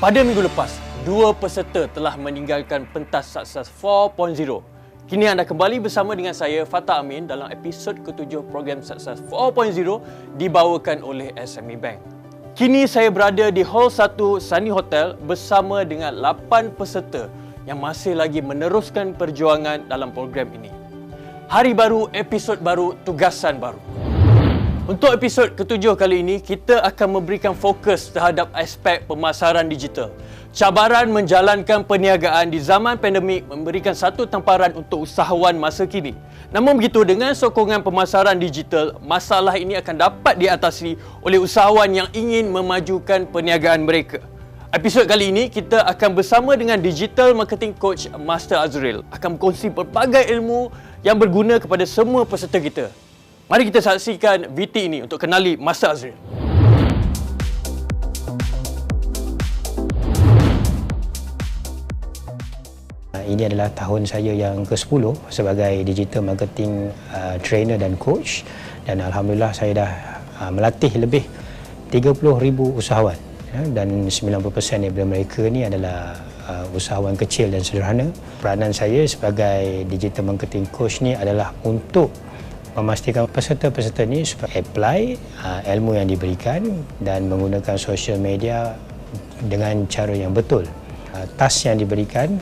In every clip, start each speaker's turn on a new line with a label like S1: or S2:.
S1: Pada minggu lepas, dua peserta telah meninggalkan pentas Sukses 4.0. Kini anda kembali bersama dengan saya, Fatah Amin, dalam episod ke-7 program Sukses 4.0 dibawakan oleh SME Bank. Kini saya berada di Hall 1 Sunny Hotel bersama dengan 8 peserta yang masih lagi meneruskan perjuangan dalam program ini. Hari baru, episod baru, tugasan baru. Untuk episod ke-7 kali ini, kita akan memberikan fokus terhadap aspek pemasaran digital. Cabaran menjalankan perniagaan di zaman pandemik memberikan satu tamparan untuk usahawan masa kini. Namun begitu, dengan sokongan pemasaran digital, masalah ini akan dapat diatasi oleh usahawan yang ingin memajukan perniagaan mereka. Episod kali ini, kita akan bersama dengan Digital Marketing Coach Master Azril. Akan berkongsi pelbagai ilmu yang berguna kepada semua peserta kita. Mari kita saksikan VT ini untuk kenali Master Azril.
S2: Ini adalah tahun saya yang ke-10 sebagai Digital Marketing Trainer dan Coach. Dan Alhamdulillah saya dah melatih lebih 30,000 usahawan. Dan 90% daripada mereka ni adalah usahawan kecil dan sederhana. Peranan saya sebagai Digital Marketing Coach ni adalah untuk memastikan peserta-peserta ni supaya apply ilmu yang diberikan dan menggunakan social media dengan cara yang betul. Task yang diberikan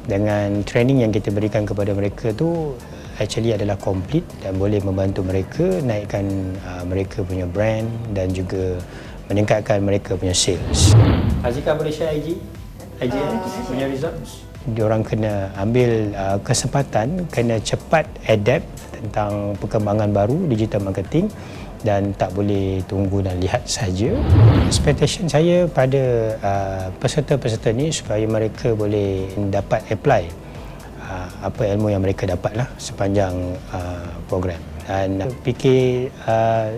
S2: dengan training yang kita berikan kepada mereka tu actually adalah complete dan boleh membantu mereka naikkan mereka punya brand dan juga meningkatkan mereka punya sales. Azika boleh share IG punya results? Diorang kena ambil kesempatan, kena cepat adapt tentang perkembangan baru digital marketing dan tak boleh tunggu dan lihat saja. Expectation saya pada peserta-peserta ni supaya mereka boleh dapat apply apa ilmu yang mereka dapatlah sepanjang program. Dan fikir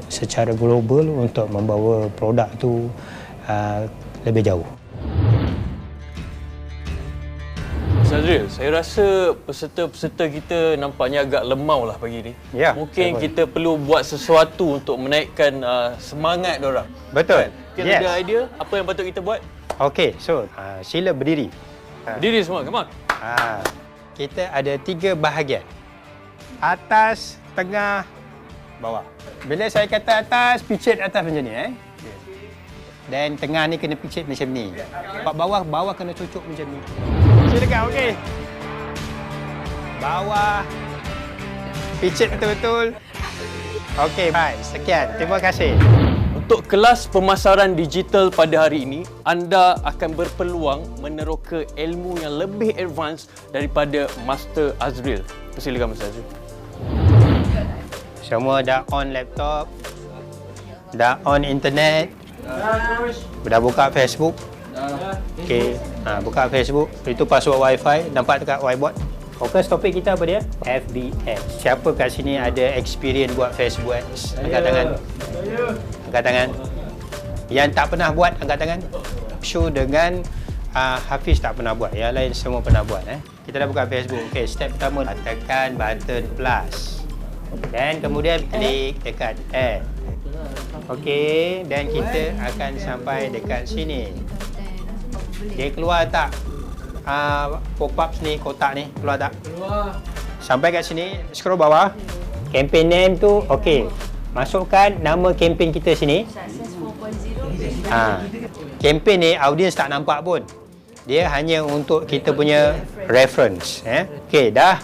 S2: secara global untuk membawa produk tu lebih jauh.
S1: Azril, saya rasa peserta-peserta kita nampaknya agak lemau lah pagi ni.
S2: Ya,
S1: mungkin kita perlu buat sesuatu untuk menaikkan semangat diorang.
S2: Betul.
S1: Kita ada idea apa yang patut kita buat?
S2: Okey, so sila berdiri.
S1: Berdiri semua, come on.
S2: Kita ada 3 bahagian. Atas, tengah, bawah. Bila saya kata atas, picit atas macam ni. Dan tengah ni kena picit macam ni. Bawah kena cucuk macam ni. Silakan, okey. Bawah. Picit betul-betul. Okey, baik. Sekian. Terima kasih.
S1: Untuk kelas pemasaran digital pada hari ini, anda akan berpeluang meneroka ilmu yang lebih advance daripada Master Azril. Persilakan Master Azril.
S2: Semua dah on laptop. Dah on internet. Dah buka Facebook. Okey, buka Facebook. Itu password Wi-Fi. Nampak dekat whiteboard. Fokus topik kita apa dia? FBS. Siapa kat sini ada experience buat Facebook Ads? Angkat tangan. Angkat tangan. Yang tak pernah buat, angkat tangan. Show dengan Hafiz tak pernah buat. Yang lain semua pernah buat. Kita dah buka Facebook. Okey, step pertama, tekan button plus. Dan kemudian klik dekat Add. Okey, dan kita akan sampai dekat sini. Dia keluar tak pop-up ni, kotak ni? Keluar tak? Keluar. Sampai kat sini, scroll bawah. Campaign name tu, okey. Masukkan nama campaign kita sini.
S3: Sukses 4.0.
S2: Campaign ni, audience tak nampak pun. Dia hanya untuk kita punya reference. Okey, dah?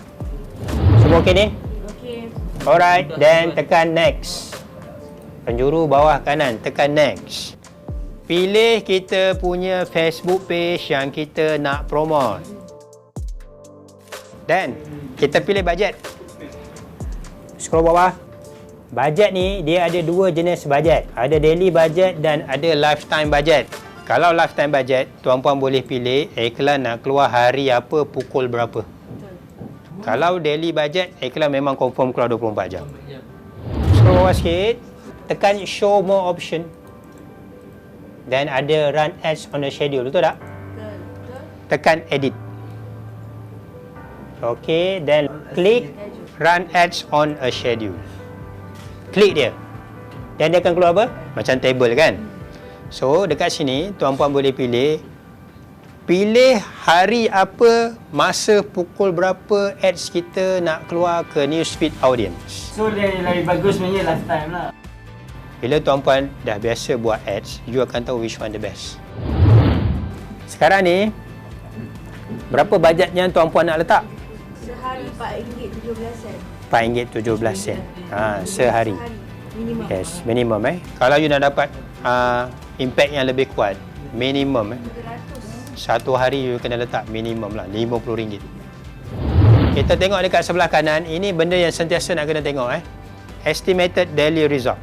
S2: Semua okey ni?
S3: Okey.
S2: Alright, dan tekan next. Penjuru bawah kanan, tekan next. Pilih kita punya Facebook page yang kita nak promote. Dan kita pilih bajet. Scroll bawah. Bajet ni dia ada 2 jenis bajet. Ada daily budget dan ada lifetime budget. Kalau lifetime budget, tuan-puan boleh pilih iklan nak keluar hari apa, pukul berapa. Kalau daily budget, iklan memang confirm keluar 24 jam. Scroll bawah sikit. Tekan show more option. Dan ada run ads on the schedule, betul tak?
S3: Betul.
S2: Tekan edit. Okey, dan klik run ads on a schedule. Klik dia. Dan dia akan keluar apa? Macam table kan? So, dekat sini, tuan-puan boleh pilih pilih hari apa, masa pukul berapa ads kita nak keluar ke newsfeed audience.
S3: So dia lebih bagus sebenarnya last time lah.
S2: Bila tuan-puan dah biasa buat ads, you akan tahu which one the best. Sekarang ni, berapa bajet yang tuan-puan nak letak?
S4: Sehari RM4.17.
S2: RM4.17. Sehari.
S4: Minimum.
S2: Yes, minimum Kalau you nak dapat impact yang lebih kuat, minimum satu hari you kena letak minimum lah RM50. Kita tengok dekat sebelah kanan, ini benda yang sentiasa nak kena tengok estimated daily result.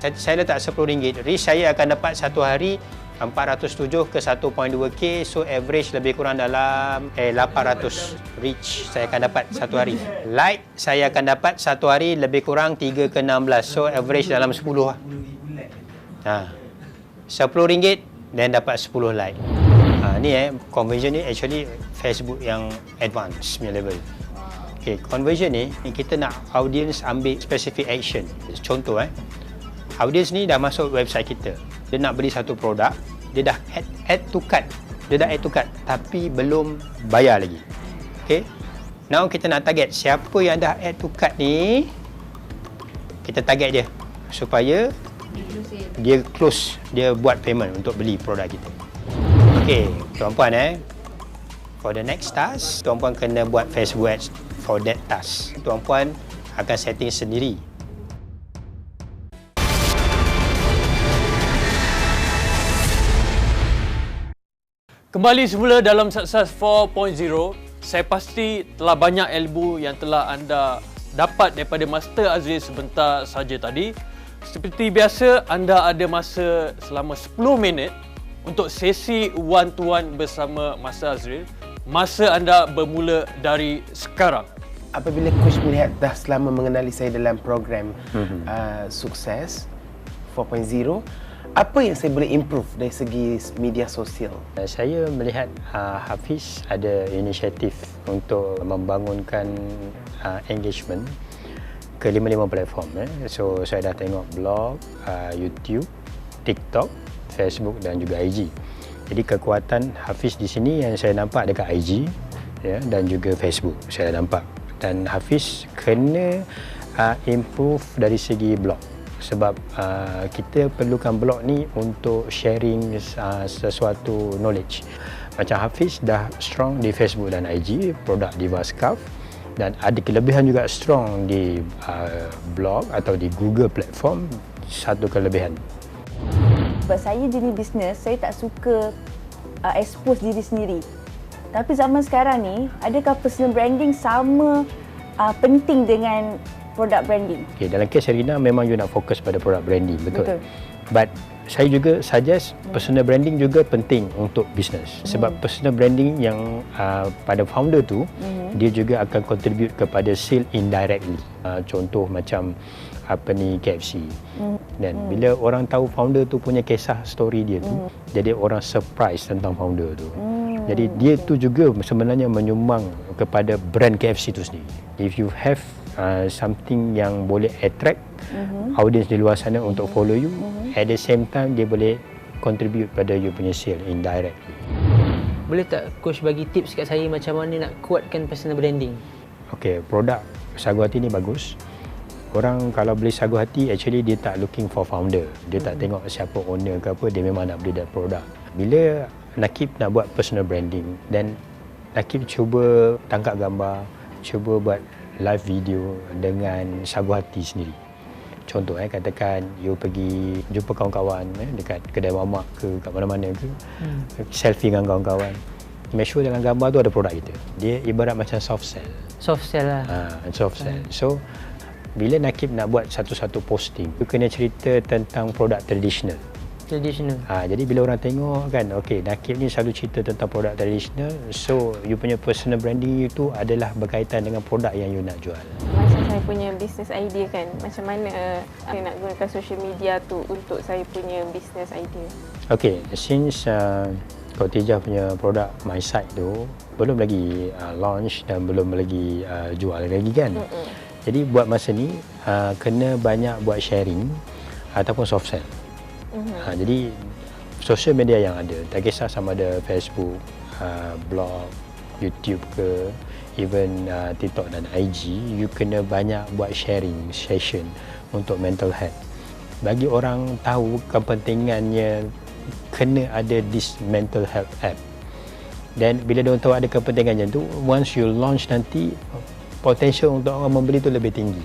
S2: Saya letak RM10. Reach saya akan dapat satu hari 407 ke 1.2k, so average lebih kurang dalam 800 reach saya akan dapat satu hari. Like saya akan dapat satu hari lebih kurang 3 ke 16, so average dalam 10 lah. RM10 dan dapat 10 like. Ni conversion ni actually Facebook yang advance punya level. Okay, conversion ni kita nak audience ambil specific action. Contoh audience ni dah masuk website kita. Dia nak beli satu produk, dia dah add to cart. Dia dah add to cart tapi belum bayar lagi. Okay. Now kita nak target siapa yang dah add to cart ni. Kita target dia supaya dia close, dia buat payment untuk beli produk kita. Okay, tuan-puan for the next task, tuan-puan kena buat Facebook ads for that task. Tuan-puan akan setting sendiri.
S1: Kembali semula dalam Sukses 4.0. Saya pasti telah banyak ilmu yang telah anda dapat daripada Master Azril sebentar saja tadi. Seperti biasa, anda ada masa selama 10 minit untuk sesi one to one bersama Master Azril. Masa anda bermula dari sekarang.
S5: Apabila coach melihat dah selama mengenali saya dalam program Sukses 4.0, apa yang saya boleh improve dari segi media sosial?
S2: Saya melihat Hafiz ada inisiatif untuk membangunkan engagement ke 5 platform. So saya dah tengok blog, YouTube, TikTok, Facebook dan juga IG. Jadi kekuatan Hafiz di sini yang saya nampak dekat IG dan juga Facebook saya nampak. Dan Hafiz kena improve dari segi blog. Sebab kita perlukan blog ni untuk sharing sesuatu knowledge. Macam Hafiz dah strong di Facebook dan IG, produk Diva Scarf, dan ada kelebihan juga strong di blog atau di Google platform, satu kelebihan.
S4: Sebab saya jenis bisnes, saya tak suka expose diri sendiri. Tapi zaman sekarang ni, adakah personal branding sama penting dengan product branding?
S2: Okay, dalam kes Serina memang you nak fokus pada product branding, betul. But saya juga suggest personal branding juga penting untuk bisnes. Sebab personal branding yang pada founder tu, dia juga akan contribute kepada sale indirectly. Contoh macam apa ni KFC. Dan bila orang tahu founder tu punya kisah story dia tu, jadi orang surprise tentang founder tu. Jadi dia tu juga sebenarnya menyumbang kepada brand KFC tu sendiri. If you have something yang boleh attract audience di luar sana untuk follow you, at the same time dia boleh contribute pada you punya sale indirectly.
S3: Boleh tak coach bagi tips kat saya macam mana nak kuatkan personal branding?
S2: Okay, produk Sagu Hati ni bagus. Orang kalau beli Sagu Hati, actually dia tak looking for founder. Dia tak tengok siapa owner ke apa, dia memang nak beli that produk. Bila Nakib nak buat personal branding, dan Nakib cuba tangkap gambar, cuba buat live video dengan Sagu Hati sendiri. Contoh katakan you pergi jumpa kawan-kawan dekat kedai mamak ke kat mana-mana ke, selfie dengan kawan-kawan. Make sure dalam gambar tu ada produk kita. Dia ibarat macam soft sell.
S3: Soft sell lah.
S2: Soft sell. So bila Nakib nak buat satu-satu posting, you kena cerita tentang produk tradisional. Jadi bila orang tengok kan, okay, Nakib ni selalu cerita tentang produk tradisional, so you punya personal branding itu adalah berkaitan dengan produk yang you nak jual.
S6: Macam saya punya business idea kan, macam mana saya nak gunakan social media tu untuk saya punya business idea?
S2: Okay, since Khotijah punya produk My Site tu belum lagi launch dan belum lagi jual lagi kan. Jadi buat masa ni kena banyak buat sharing ataupun soft sell. Jadi social media yang ada, tak kisah sama ada Facebook, blog, YouTube ke, even TikTok dan IG, you kena banyak buat sharing session untuk mental health. Bagi orang tahu kepentingannya kena ada this mental health app. Dan bila dia tahu ada kepentingannya tu, once you launch nanti, potential untuk orang membeli tu lebih tinggi.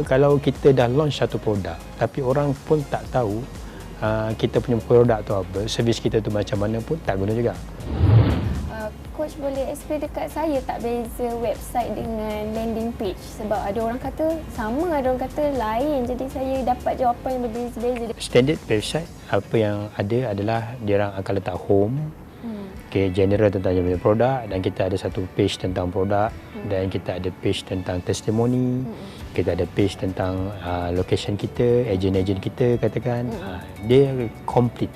S2: Kalau kita dah launch satu produk tapi orang pun tak tahu kita punya produk tu apa, servis kita tu macam mana pun tak guna juga.
S7: Coach boleh explain dekat saya tak beza website dengan landing page? Sebab ada orang kata sama, ada orang kata lain. Jadi saya dapat jawapan yang berbeza-beza.
S2: Standard website apa yang ada adalah dia orang akan letak home, general tentang dia punya produk, dan kita ada satu page tentang produk, dan kita ada page tentang testimoni, kita ada page tentang location kita, ejen-ejen kita katakan. Dia complete.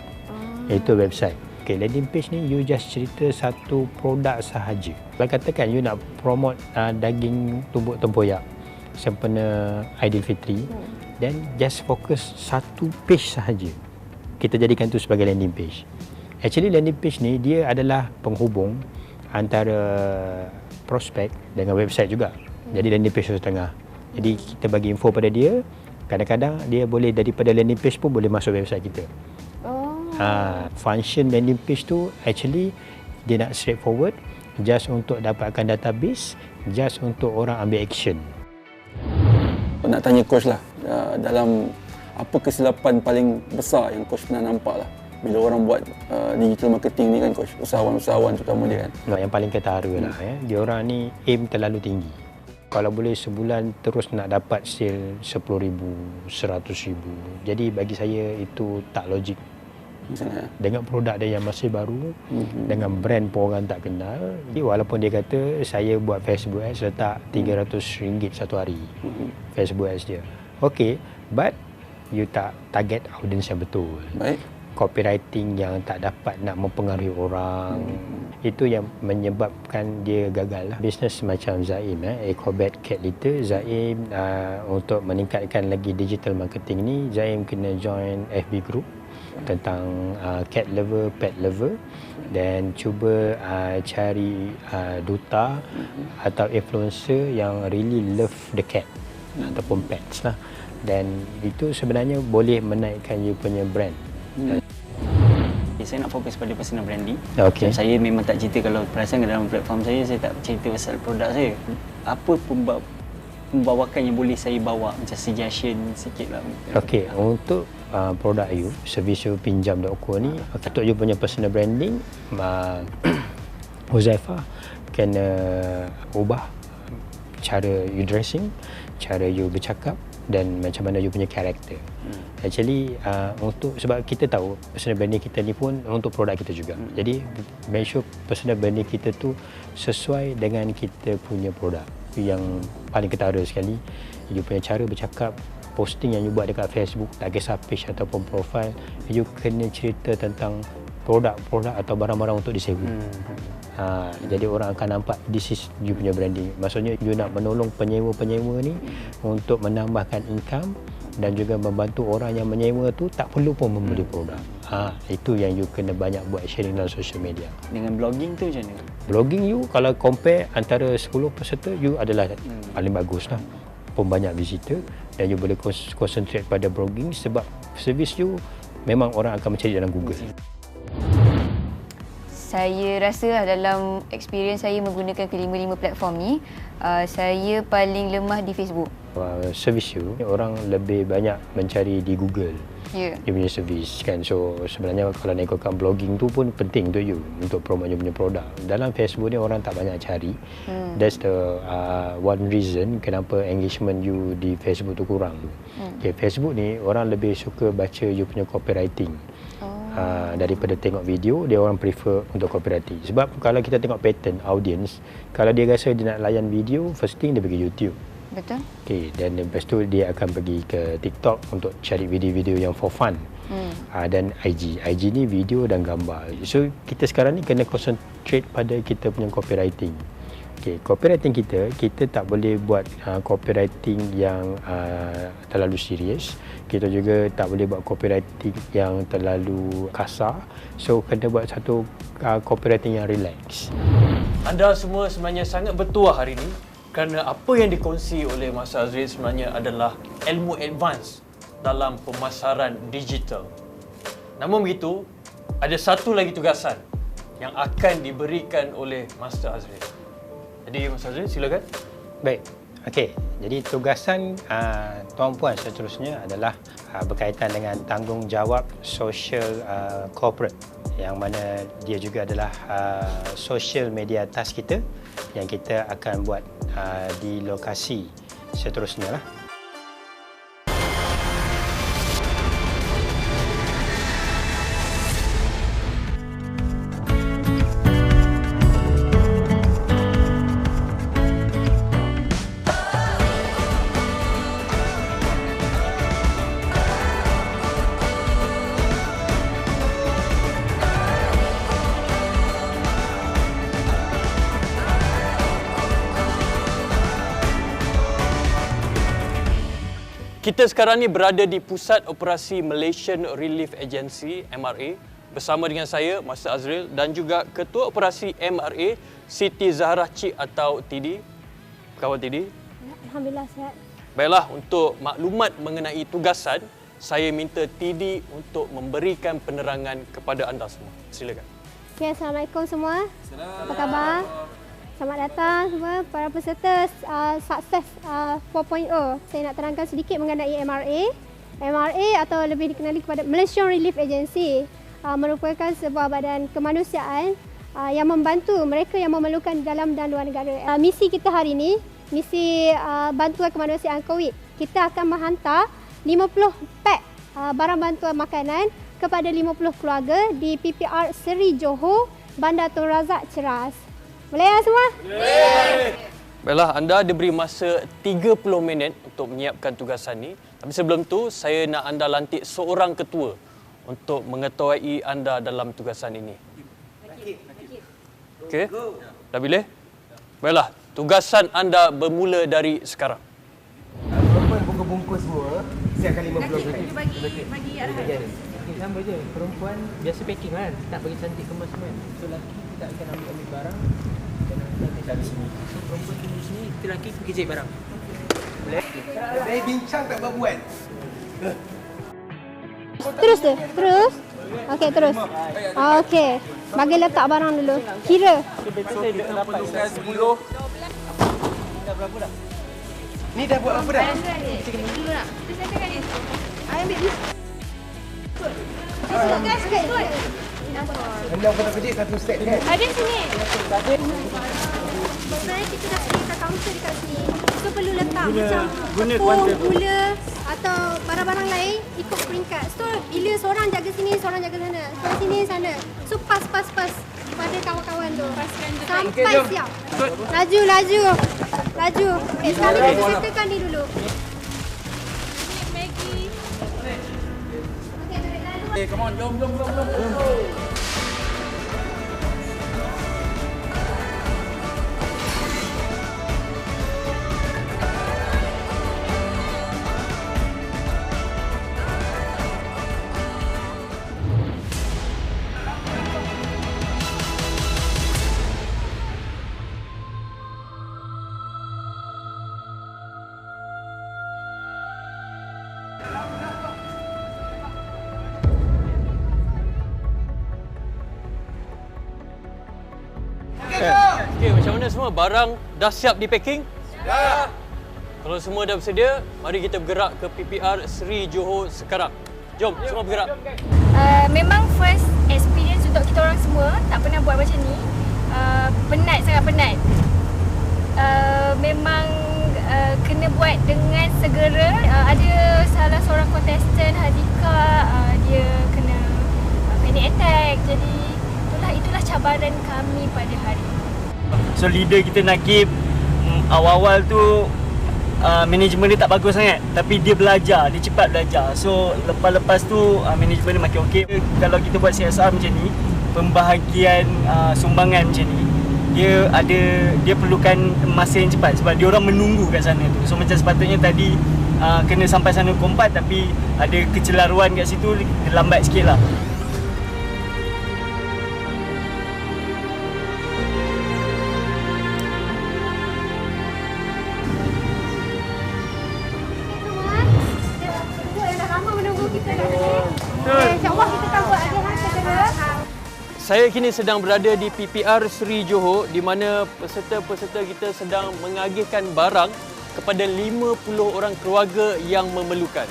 S2: Itu website. Landing page ni you just cerita satu produk sahaja. Kalau katakan you nak promote daging tumbuk tempoyak sempena Aidilfitri, then just fokus satu page sahaja. Kita jadikan tu sebagai landing page. Actually landing page ni dia adalah penghubung antara prospek dengan website juga. Jadi landing page tu setengah. Jadi kita bagi info pada dia, kadang-kadang dia boleh daripada landing page pun boleh masuk website kita. Function landing page tu actually dia nak straightforward, just untuk dapatkan database, just untuk orang ambil action.
S8: Nak tanya coach lah, dalam apa kesilapan paling besar yang coach pernah nampak lah bila orang buat digital marketing ni kan coach, usahawan-usahawan terutama dia kan?
S2: Yang paling ketara lah dia orang ni aim terlalu tinggi. Kalau boleh sebulan terus nak dapat sale 10,000, 100,000. Jadi bagi saya itu tak logik. Dengan produk dia yang masih baru, dengan brand pun orang tak kenal. Jadi walaupun dia kata saya buat Facebook ads letak RM300 satu hari, Facebook ads dia, okay, but you tak target audience yang betul.
S8: Baik.
S2: Copywriting yang tak dapat nak mempengaruhi orang, itu yang menyebabkan dia gagal lah. Bisnes macam Zaim, Ecobat Cat Litter, Zaim untuk meningkatkan lagi digital marketing ni, Zaim kena join FB group tentang cat lover, pet lover, dan cuba cari duta atau influencer yang really love the cat ataupun pets lah, dan itu sebenarnya boleh menaikkan you punya brand.
S9: Saya nak fokus pada personal branding.
S2: Okay.
S9: Saya memang tak cerita, kalau perasan dalam platform saya tak cerita pasal produk saya. Apa pembawakan yang boleh saya bawa, macam suggestion sikit lah.
S2: Okey, untuk produk you, servis you pinjam.co ni, untuk you punya personal branding, Huzaifah kena ubah cara you dressing, cara you bercakap, dan macam mana you punya karakter. Actually sebab kita tahu personal branding kita ni pun untuk produk kita juga. Jadi make sure personal branding kita tu sesuai dengan kita punya produk. Yang paling ketara sekali, you punya cara bercakap, posting yang you buat dekat Facebook, tak kisah page ataupun profile, you kena cerita tentang produk-produk atau barang-barang untuk disewa. Jadi orang akan nampak this is you punya branding. Maksudnya you nak menolong penyewa-penyewa ni untuk menambahkan income, dan juga membantu orang yang menyewa tu tak perlu pun membeli produk. Itu yang you kena banyak buat sharing dalam social media.
S9: Dengan blogging tu macam mana?
S2: Blogging you kalau compare antara 10 peserta, you adalah paling bagus lah. Pun banyak visitor, dan you boleh concentrate pada blogging sebab servis you memang orang akan mencari dalam Google.
S7: Saya rasa dalam experience saya menggunakan kelima-lima platform ni, saya paling lemah di Facebook.
S2: Servis you, orang lebih banyak mencari di Google. Dia punya servis kan. So sebenarnya kalau nak ikutkan blogging tu pun penting untuk you untuk promote you punya produk. Dalam Facebook ni orang tak banyak cari. That's the one reason kenapa engagement you di Facebook tu kurang. Okay, Facebook ni orang lebih suka baca you punya copywriting. Daripada tengok video, dia orang prefer untuk copywriting. Sebab kalau kita tengok pattern audience, kalau dia rasa dia nak layan video, first thing dia pergi YouTube.
S7: Betul.
S2: Okay, dan lepas tu dia akan pergi ke TikTok untuk cari video-video yang for fun. Dan IG ni video dan gambar. So kita sekarang ni kena concentrate pada kita punya copywriting. Okey, copywriting kita tak boleh buat copywriting yang terlalu serius. Kita juga tak boleh buat copywriting yang terlalu kasar. So, kena buat satu copywriting yang relax.
S1: Anda semua sebenarnya sangat bertuah hari ini kerana apa yang dikongsi oleh Mas Azril sebenarnya adalah ilmu advance dalam pemasaran digital. Namun begitu, ada satu lagi tugasan yang akan diberikan oleh Master Azril. Jadi Mas Azril, silakan.
S2: Baik. Okey, jadi tugasan tuan-puan seterusnya adalah berkaitan dengan tanggungjawab social corporate, yang mana dia juga adalah social media task kita yang kita akan buat di lokasi seterusnya lah.
S1: Kita sekarang ni berada di Pusat Operasi Malaysian Relief Agency MRA bersama dengan saya, Master Azril, dan juga Ketua Operasi MRA, Siti Zahra Cik atau TD. Kawan TD?
S7: Alhamdulillah sihat.
S1: Baiklah, untuk maklumat mengenai tugasan, saya minta TD untuk memberikan penerangan kepada anda semua. Silakan.
S7: Okay, Assalamualaikum semua. Apa khabar? Selamat datang semua para peserta Sukses 4.0. Saya nak terangkan sedikit mengenai MRA. MRA atau lebih dikenali kepada Malaysian Relief Agency merupakan sebuah badan kemanusiaan yang membantu mereka yang memerlukan dalam dan luar negara. Misi kita hari ini, misi bantuan kemanusiaan COVID. Kita akan menghantar 50 pack barang bantuan makanan kepada 50 keluarga di PPR Seri Johor, Bandar Tun Razak, Ceras. Boleh ya semua?
S1: Boleh! Baiklah, anda diberi masa 30 minit untuk menyiapkan tugasan ini. Tapi sebelum tu, saya nak anda lantik seorang ketua untuk mengetuai anda dalam tugasan ini. Okey? Dah boleh? Baiklah, tugasan anda bermula dari sekarang.
S5: Perempuan bungkus-bungkus semua, siapkan 50 ringgit.
S3: Bagi arahan. Sama je, perempuan biasa packing kan, tak bagi cantik kemas kan. So lelaki kita akan ambil barang dan kita cari sini. So perempuan tunggu sini, kita lelaki pergi jahit barang. Boleh?
S5: Saya bincang tak berbuat.
S7: Terus tu, terus. Okey, terus. Okey. Bagi letak barang dulu. Kira.
S5: Ni dah buat apa dah?
S7: I ambil ni.
S5: Hendak kena kerja satu set kan?
S7: Ada sini. Sebenarnya kita dah sediakan kaunter dekat sini. So perlu letak macam tepung, gula atau barang-barang lain ikut peringkat. So bila seorang jaga sini, seorang jaga sana. Seorang sini, sana. So pas pada kawan-kawan tu. Sampai siap. Laju. Okay, sekarang kita settlekan ni dulu.
S8: Come on, jom.
S1: Okey, macam mana semua? Barang dah siap di packing? Dah. Kalau semua dah bersedia, mari kita bergerak ke PPR Seri Johor sekarang. Jom, semua bergerak.
S7: Memang first experience untuk kita orang semua, tak pernah buat macam ni. Sangat penat. Memang kena buat dengan segera. Ada salah seorang kontestan, Hadika, dia kena panic attack. Jadi itulah cabaran kami pada hari ini.
S9: So leader kita Nakib awal-awal tu manajemen dia tak bagus sangat, tapi dia belajar, dia cepat belajar. So lepas tu manajemen dia makin okey. Kalau kita buat CSR macam ni, pembahagian sumbangan macam ni, dia perlukan masa yang cepat sebab dia orang menunggu kat sana tu. So macam sepatutnya tadi kena sampai sana pukul 4 tapi ada kecelaruan kat situ, dia lambat sikit lah.
S1: Saya kini sedang berada di PPR Seri Johor di mana peserta-peserta kita sedang mengagihkan barang kepada 50 orang keluarga yang memerlukan.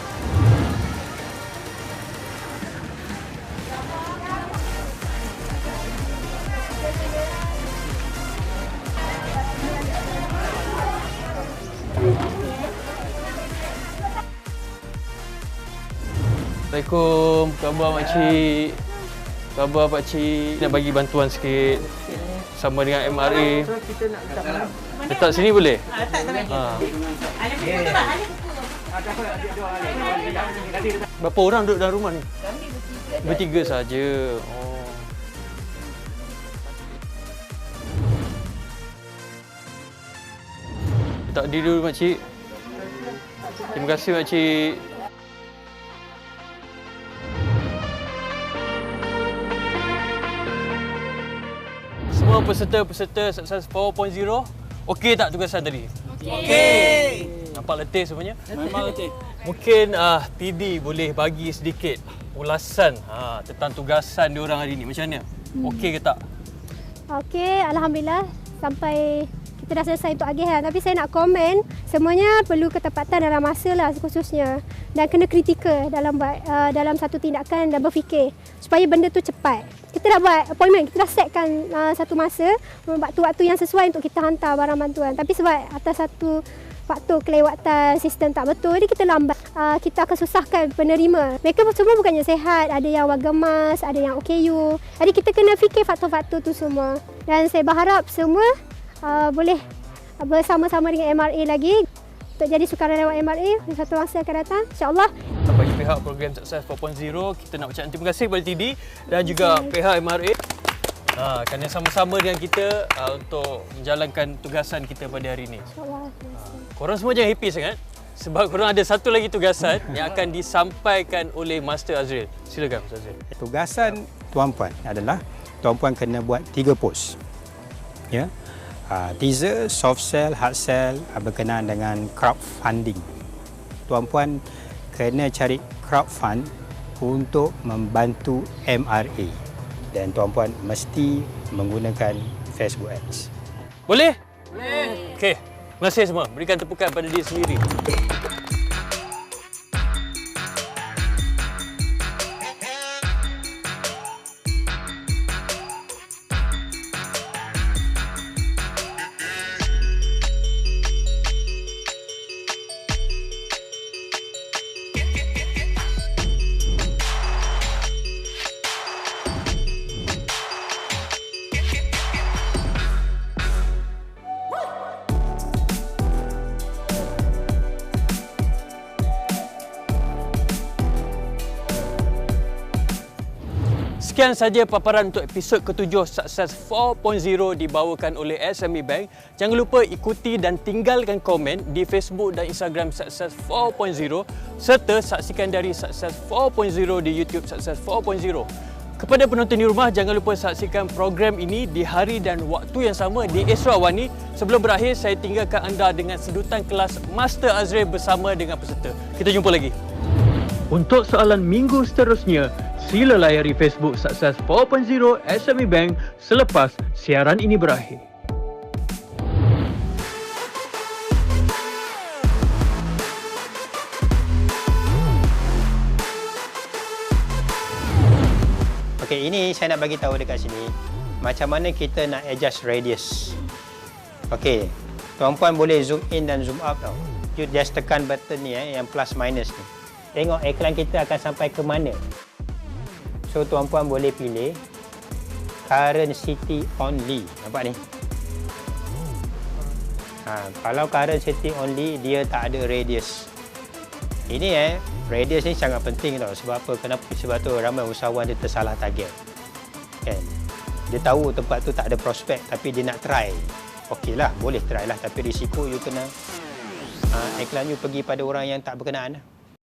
S1: Assalamualaikum, khabar makcik? Khabar pakcik, nak bagi bantuan sikit sama dengan MRA.
S3: Kita nak
S1: letak sini boleh? Berapa orang duduk dalam rumah ni? Bertiga saja. Oh. Letak diri dulu makcik. Terima kasih makcik. Semua peserta-peserta Sukses 4.0 okey tak tugasan tadi? Okey. Nampak letih semuanya?
S8: Memang letih.
S1: Mungkin TD boleh bagi sedikit ulasan tentang tugasan diorang hari ni. Macam mana? Okey ke tak?
S7: Okey, alhamdulillah sampai kita dah selesai untuk agihan. Tapi saya nak komen, semuanya perlu ketepatan dalam masa lah khususnya. Dan kena kritikal dalam satu tindakan dan berfikir supaya benda tu cepat. Kita dah buat appointment, kita dah setkan satu masa, waktu-waktu yang sesuai untuk kita hantar barang bantuan. Tapi sebab atas satu faktor kelewatan sistem tak betul, jadi kita lambat. Kita akan susahkan penerima. Mereka semua bukannya sihat, ada yang wagamas, ada yang OKU. Jadi kita kena fikir faktor-faktor tu semua. Dan saya berharap semua boleh bersama-sama dengan MRA lagi untuk jadi sukarelawan MRA di satu masa akan datang, insya-Allah.
S1: Bagi pihak program Sukses 4.0, kita nak ucapkan terima kasih kepada TD dan juga pihak MRA kerana sama-sama dengan kita untuk menjalankan tugasan kita pada hari ini.
S7: InsyaAllah.
S1: Korang semua jangan happy sangat sebab korang ada satu lagi tugasan yang akan disampaikan oleh Master Azril. Silakan Master Azril.
S2: Tugasan tuan-puan adalah tuan-puan kena buat 3 post. Ya. Teaser, soft sell, hard sell berkenaan dengan crowdfunding. Tuan-puan kena cari crowdfund untuk membantu MRA dan tuan-puan mesti menggunakan Facebook Ads.
S1: Boleh? Boleh. Okey. Terima kasih semua. Berikan tepukan pada diri sendiri. Sekian saja paparan untuk episod ke-7 Sukses 4.0 dibawakan oleh SME Bank. Jangan lupa ikuti dan tinggalkan komen di Facebook dan Instagram Sukses 4.0 serta saksikan dari Sukses 4.0 di YouTube Sukses 4.0. Kepada penonton di rumah, jangan lupa saksikan program ini di hari dan waktu yang sama di Esok Awani. Sebelum berakhir, saya tinggalkan anda dengan sedutan kelas Master Azril bersama dengan peserta. Kita jumpa lagi. Untuk soalan minggu seterusnya, sila layari Facebook Sukses 4.0 SME Bank selepas siaran ini berakhir.
S2: Okey, ini saya nak bagi tahu dekat sini macam mana kita nak adjust radius. Okey, tuan-puan boleh zoom in dan zoom out tau. You just tekan button ni yang plus minus ni. Tengok iklan kita akan sampai ke mana. So tuan-puan boleh pilih current city only. Nampak ni? Kalau current city only, dia tak ada radius. Ini radius ni sangat penting tau. Sebab apa? Kenapa? Sebab tu ramai usahawan dia tersalah target. Kan? Dia tahu tempat tu tak ada prospek tapi dia nak try. Okeylah, boleh try lah, tapi risiko you kena iklan you pergi pada orang yang tak berkenaan.